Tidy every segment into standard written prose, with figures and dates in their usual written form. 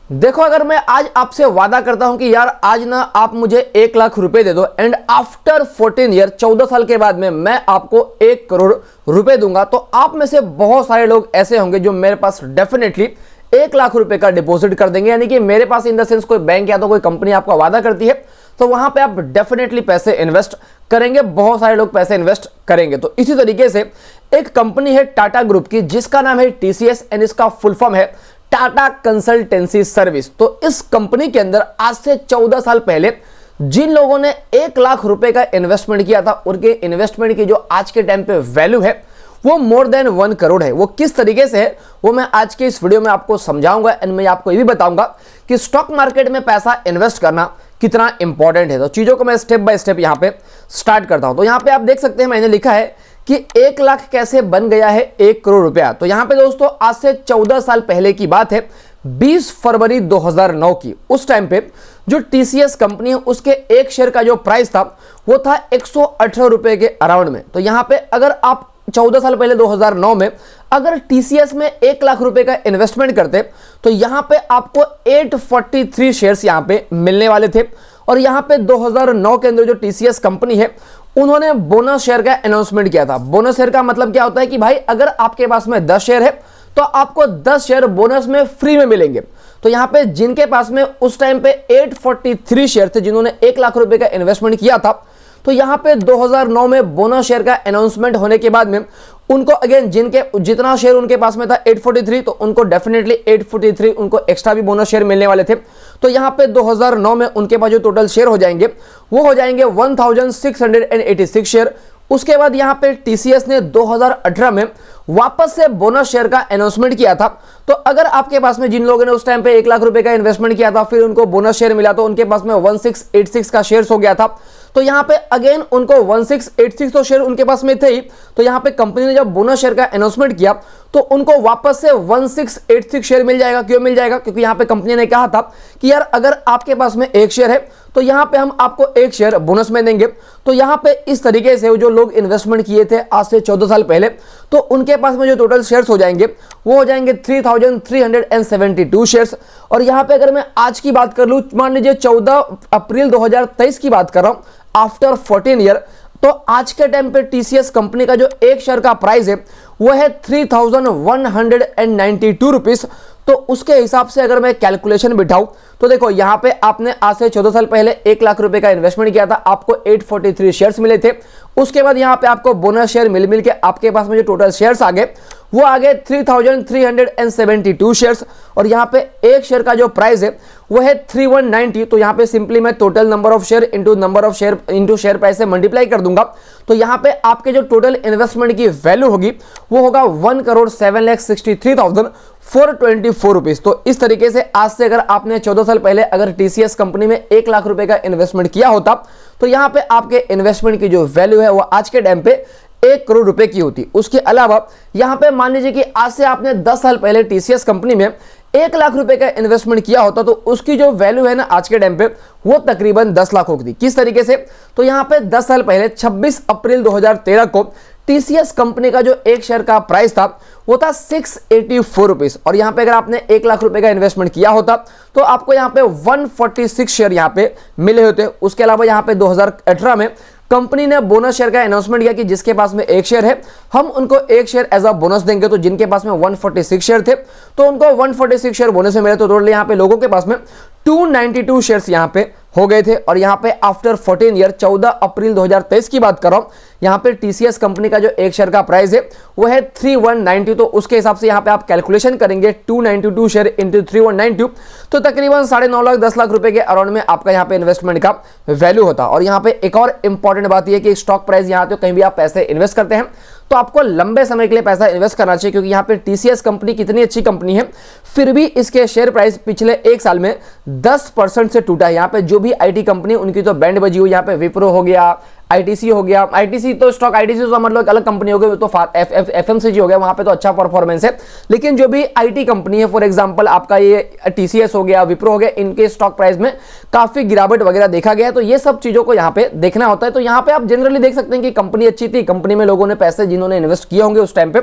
देखो, अगर मैं आज आपसे वादा करता हूं कि यार आज ना आप मुझे 1 लाख रुपए दे दो एंड आफ्टर 14 ईयर 14 साल के बाद में मैं आपको 1 करोड़ रुपए दूंगा, तो आप में से बहुत सारे लोग ऐसे होंगे जो मेरे पास डेफिनेटली 1 लाख रुपए का डिपॉजिट कर देंगे। यानी कि मेरे पास इन द सेंस कोई बैंक या तो कोई कंपनी आपका वादा करती है तो वहां पे आप डेफिनेटली पैसे इन्वेस्ट करेंगे, बहुत सारे लोग पैसे इन्वेस्ट करेंगे। तो इसी तरीके से एक कंपनी है टाटा ग्रुप की जिसका नाम है टीसीएस एंड इसका फुल फॉर्म है टाटा कंसल्टेंसी सर्विस। तो इस कंपनी के अंदर आज से 14 साल पहले जिन लोगों ने 1 लाख रुपए का इन्वेस्टमेंट किया था उनके इन्वेस्टमेंट की जो आज के टाइम पे वैल्यू है वो मोर देन 1 करोड़ है। वो किस तरीके से है वो मैं आज के इस वीडियो में आपको समझाऊंगा एंड मैं आपको ये भी बताऊंगा कि स्टॉक मार्केट में पैसा इन्वेस्ट करना कितना इंपॉर्टेंट है। तो चीजों को मैं स्टेप बाय स्टेप यहां पे स्टार्ट करता हूं। तो यहां पे आप देख सकते हैं मैंने लिखा है कि 1 लाख कैसे बन गया है 1 करोड़ रुपया। तो यहां पे दोस्तों आज से 14 साल पहले की बात है, 20 फरवरी 2009 की। उस टाइम पे जो टीसीएस कंपनी है उसके एक शेयर का जो प्राइस था वो था 118 रुपए के अराउंड में। तो यहां पे अगर आप 14 साल पहले 2009 में अगर टीसीएस में 1 लाख रुपए का इन्वेस्टमेंट करते तो यहां पे आपको 843 शेयर्स यहां पे मिलने वाले थे। और यहां पे 2009 के अंदर जो टीसीएस कंपनी है उन्होंने बोनस शेयर का अनाउंसमेंट किया था। बोनस शेयर का मतलब क्या होता है कि भाई अगर आपके पास में 10 शेयर है तो आपको 10 शेयर बोनस में फ्री में मिलेंगे। तो यहां पे जिनके पास में उस टाइम पे 843 शेयर थे जिन्होंने 1 लाख रुपए का इन्वेस्टमेंट किया था, तो यहां पे 2009 में बोनस शेयर का अनाउंसमेंट होने के बाद में उनको अगेन जितना शेयर उनके पास में था 843, तो उनको डेफिनेटली 843 उनको एक्स्ट्रा भी बोनस शेयर मिलने वाले थे। तो यहां पे 2009 में उनके पास जो टोटल शेयर हो जाएंगे वो हो जाएंगे 1686 शेयर। उसके बाद यहां पे टीसीएस ने 2018 में वापस से बोनस शेयर का अनाउंसमेंट किया था। तो अगर आपके पास में जिन लोगों ने उस टाइम पे 1 लाख रुपए का इन्वेस्टमेंट किया था फिर उनको बोनस शेयर मिला तो उनके पास में 1686 का शेयर्स हो गया था। तो यहां पे अगेन उनको 1686 तो शेयर उनके पास में थे ही। तो यहां पे कंपनी ने जब बोनस शेयर का अनाउंसमेंट किया तो उनको वापस से 1686 शेयर मिल जाएगा। क्यों मिल जाएगा? क्योंकि यहां पे कंपनी ने कहा था कि यार अगर आपके पास में 1 शेयर है तो यहां पे हम आपको 1 शेयर बोनस में देंगे। तो यहां पे इस तरीके से जो लोग इन्वेस्टमेंट किए थे आज से 14 साल पहले तो उनके पास में जो टोटल शेयर्स हो जाएंगे वो हो जाएंगे 3372 शेयर्स। और यहां पे अगर मैं आज की बात कर लूं, मान लीजिए 14 अप्रैल 2023 की बात कर रहा हूं, आफ्टर 14 ईयर, तो आज के टाइम पे टीसीएस कंपनी का जो 1 शेयर का प्राइस है वो है 3192 रुपीस। तो उसके हिसाब से अगर मैं कैलकुलेशन बिठाऊं तो देखो यहां पे आपने आज से 14 साल पहले 1 लाख रुपए का इन्वेस्टमेंट किया था, आपको 843 शेयर्स मिले थे। उसके बाद यहां पे आपको बोनस शेयर मिल के आपके पास में जो टोटल शेयर्स आ गए वो आ गए 3372 शेयर्स। और यहां पे 1 शेयर का जो प्राइस है वो है 3190। तो यहां पे सिंपली मैं total number of share into share price से मल्टीप्लाई कर दूंगा। तो यहां पे आपके जो टोटल इन्वेस्टमेंट की वैल्यू होगी वो होगा 1,07,63,424 रुपीस। तो इस तरीके से आज से अगर आपने 14 साल पहले अगर टीसीएस कंपनी में 1 लाख रुपए का इन्वेस्टमेंट किया होता तो यहां पे आपके इन्वेस्टमेंट की जो वैल्यू है वो आज के टाइम पे 1 करोड़ रुपए की होती। उसके अलावा यहां पे मान लीजिए कि आज से आपने 10 साल पहले टीसीएस कंपनी में 1 लाख रुपए का इन्वेस्टमेंट किया होता तो उसकी जो वैल्यू है ना आज के टाइम पे वो तकरीबन 10 लाख होती। किस तरीके से? तो यहां पे 10 साल पहले 26 अप्रैल 2013 को टीसीएस कंपनी का जो 1 शेयर का प्राइस था वो था 684 रुपीस। और यहां पे अगर आपने 1 लाख रुपए का इन्वेस्टमेंट किया होता तो आपको यहां पे 146 शेयर यहां पे मिले होते। उसके अलावा यहां पे 2018 में कंपनी ने बोनस शेयर का अनाउंसमेंट किया कि जिसके पास में 1 शेयर है हम उनको 1 शेयर एज अ बोनस देंगे। तो जिनके पास में 146 शेयर थे तो उनको 146 शेयर बोनस में मिले। तो टोटल यहां पे लोगों के पास में 292 शेयर्स यहां पे हो गए थे। और यहां पे आफ्टर 14 ईयर 14 अप्रैल 2023 की बात कर रहा हूं, यहां पे टीसीएस कंपनी का जो 1 शेयर का प्राइस है वो है 3190। तो उसके हिसाब से यहां पे आप कैलकुलेशन करेंगे 292 शेयर इंटू 3192 तो तकरीबन 9.5 लाख 10 लाख रुपए के अराउंड में आपका यहां पे इन्वेस्टमेंट का वैल्यू होता। और यहां पे एक और इंपॉर्टेंट बात यह कि स्टॉक प्राइस यहां तो कहीं भी आप पैसे इन्वेस्ट करते हैं तो आपको लंबे समय के लिए पैसा इन्वेस्ट करना चाहिए, क्योंकि यहां पे टीसीएस कंपनी कितनी अच्छी कंपनी है फिर भी इसके शेयर प्राइस पिछले 1 साल में 10% से टूटा है। यहां पे जो भी आईटी कंपनी उनकी तो बैंड बजी हुई, यहां पे विप्रो हो गया, आईटीसी हो गया, आईटीसी तो स्टॉक आईटीसी तो मतलब एक अलग कंपनी हो गई, तो एफएमसीजी हो गया, वहां पे तो अच्छा परफॉर्मेंस है। लेकिन जो भी आईटी कंपनी है फॉर एग्जांपल आपका ये टीसीएस हो गया, विप्रो हो गया, इनके स्टॉक प्राइस में काफी गिरावट वगैरह देखा गया है। तो ये सब चीजों को यहाँ पे देखना होता है। तो यहाँ पे आप जनरली देख सकते हैं कि कंपनी अच्छी थी, कंपनी में लोगों ने पैसे जिन्होंने इन्वेस्ट किए होंगे उस टाइम पे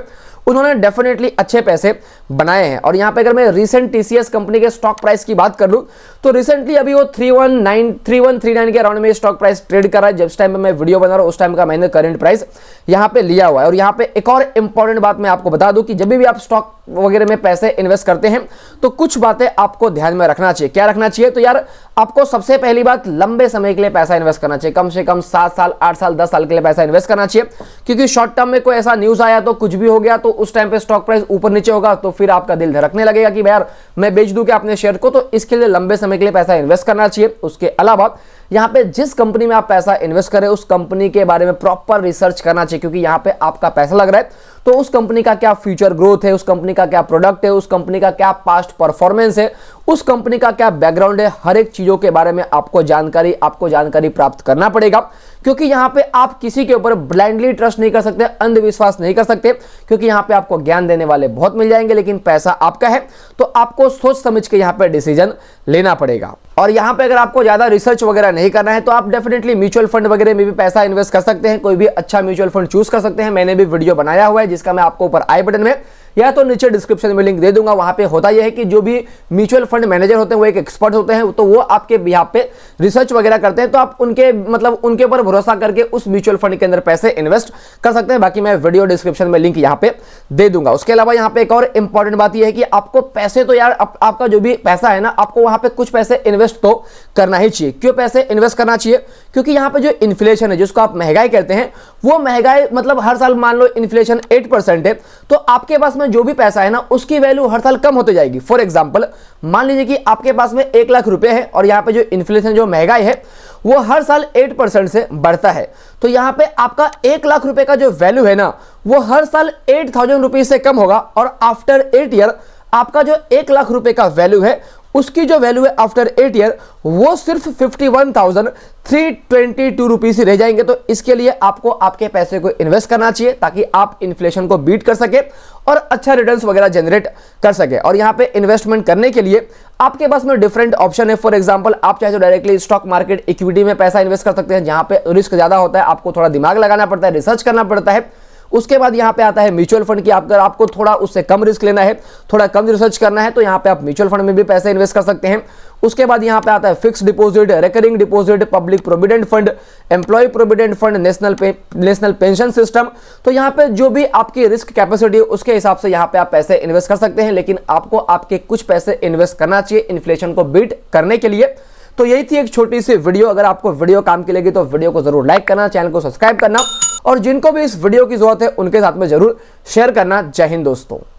उन्होंने डेफिनेटली अच्छे पैसे बनाए हैं। और यहाँ पे अगर मैं रिसेंट टीसीएस कंपनी के स्टॉक प्राइस की बात कर लूँ तो रिसेंटली अभी वो 3139 के अराउंड में स्टॉक प्राइस ट्रेड कर रहा है। जिस टाइम पे मैं वीडियो बना रहा हूँ उस टाइम का मैंने करंट प्राइस यहाँ पे लिया हुआ है। और यहाँ पे एक और इंपॉर्टेंट बात मैं आपको बता दूं कि जब भी आप स्टॉक वगैरह में पैसे इन्वेस्ट करते हैं तो कुछ बातें आपको ध्यान में रखना चाहिए। क्या रखना चाहिए? तो यार आपको सबसे पहली बात लंबे समय के लिए पैसा इन्वेस्ट करना चाहिए। कम से कम 7 साल 8 साल 10 साल के लिए पैसा इन्वेस्ट करना चाहिए, क्योंकि शॉर्ट टर्म में कोई ऐसा न्यूज आया तो कुछ भी हो गया तो उस टाइम पे स्टॉक प्राइस ऊपर नीचे होगा तो फिर आपका दिल धड़कने लगेगा कि यार मैं बेच दूं क्या अपने शेयर को। तो इसके लिए लंबे समय के लिए पैसा इन्वेस्ट करना चाहिए। उसके अलावा यहाँ पे जिस कंपनी में आप पैसा इन्वेस्ट करें उस कंपनी के बारे में प्रॉपर रिसर्च करना चाहिए, क्योंकि यहाँ पे आपका पैसा लग रहा है तो उस कंपनी का क्या फ्यूचर ग्रोथ है, उस कंपनी का क्या प्रोडक्ट है, उस कंपनी का क्या पास्ट परफॉर्मेंस है, उस कंपनी का क्या बैकग्राउंड है, हर एक चीजों के बारे में आपको जानकारी प्राप्त करना पड़ेगा। क्योंकि यहाँ पे आप किसी के ऊपर ब्लाइंडली ट्रस्ट नहीं कर सकते, अंधविश्वास नहीं कर सकते, क्योंकि यहाँ पे आपको ज्ञान देने वाले बहुत मिल जाएंगे लेकिन पैसा आपका है तो आपको सोच समझ के यहाँ पे डिसीजन लेना पड़ेगा। और यहाँ पे अगर आपको ज्यादा रिसर्च वगैरह नहीं करना है तो आप डेफिनेटली म्यूचुअल फंड वगैरह में भी पैसा इन्वेस्ट कर सकते हैं। कोई भी अच्छा म्यूचुअल फंड चूज कर सकते हैं। मैंने भी वीडियो बनाया हुआ है जिसका मैं आपको ऊपर आई बटन में या तो नीचे डिस्क्रिप्शन में लिंक दे दूंगा। वहां पे होता यह है कि जो भी म्यूचुअल फंड मैनेजर होते हैं वो एक एक्सपर्ट होते हैं, तो वो आपके बिहाफ पे रिसर्च वगैरह करते हैं, तो आप उनके ऊपर भरोसा करके उस म्यूचुअल फंड के अंदर पैसे इन्वेस्ट कर सकते हैं। बाकी मैं वीडियो डिस्क्रिप्शन में लिंक यहाँ पे दे दूंगा। उसके अलावा यहाँ पे एक और इंपॉर्टेंट बात यह है कि आपको पैसे तो यार आपका जो भी पैसा है ना आपको वहां पे कुछ पैसे इन्वेस्ट तो करना ही चाहिए। क्यों पैसे इन्वेस्ट करना चाहिए? क्योंकि यहाँ पे जो इन्फ्लेशन है जिसको आप महंगाई कहते हैं वो महंगाई मतलब हर साल मान लो इन्फ्लेशन 8% है तो आपके पास में जो भी पैसा है ना उसकी वैल्यू हर साल कम होती जाएगी। फॉर एग्जांपल मान लीजिए कि आपके पास में 1 लाख रुपए है और यहाँ पे जो इन्फ्लेशन जो महंगाई है वो हर साल 8% से बढ़ता है, तो यहाँ पे आपका 1 लाख रुपए का जो वैल्यू है ना वो हर साल 8,000 रुपीज से कम होगा। और आफ्टर 8 ईयर आपका जो 1 लाख रुपए का वैल्यू है उसकी जो वैल्यू है आफ्टर 8 ईयर वो सिर्फ 51,322 रुपीज ही रह जाएंगे। तो इसके लिए आपको आपके पैसे को इन्वेस्ट करना चाहिए ताकि आप इन्फ्लेशन को बीट कर सके और अच्छा रिटर्न्स वगैरह जनरेट कर सके। और यहाँ पे इन्वेस्टमेंट करने के लिए आपके पास में डिफरेंट ऑप्शन है। फॉर एग्जांपल आप चाहे तो डायरेक्टली स्टॉक मार्केट इक्विटी में पैसा इन्वेस्ट कर सकते हैं, जहां पे रिस्क ज्यादा होता है, आपको थोड़ा दिमाग लगाना पड़ता है, रिसर्च करना पड़ता है। उसके बाद यहाँ पे आता है म्यूचुअल फंड की, अगर आपको थोड़ा उससे कम रिस्क लेना है, थोड़ा कम रिसर्च करना है तो यहाँ पे आप म्यूचुअल फंड में भी पैसे इन्वेस्ट कर सकते हैं। उसके बाद यहाँ पे आता है fix deposit, recurring deposit, public provident fund, employ provident fund, national pension system. तो यहाँ पे जो भी आपकी रिस्क कैपेसिटी है उसके हिसाब से यहाँ पे आप पैसे इन्वेस्ट कर सकते हैं, लेकिन आपको आपके कुछ पैसे इन्वेस्ट करना चाहिए इन्फ्लेशन को बीट करने के लिए। तो यही थी एक छोटी सी वीडियो। अगर आपको वीडियो काम की लगी तो वीडियो को जरूर लाइक करना, चैनल को सब्सक्राइब करना और जिनको भी इस वीडियो की जरूरत है उनके साथ में जरूर शेयर करना। जय हिंद दोस्तों।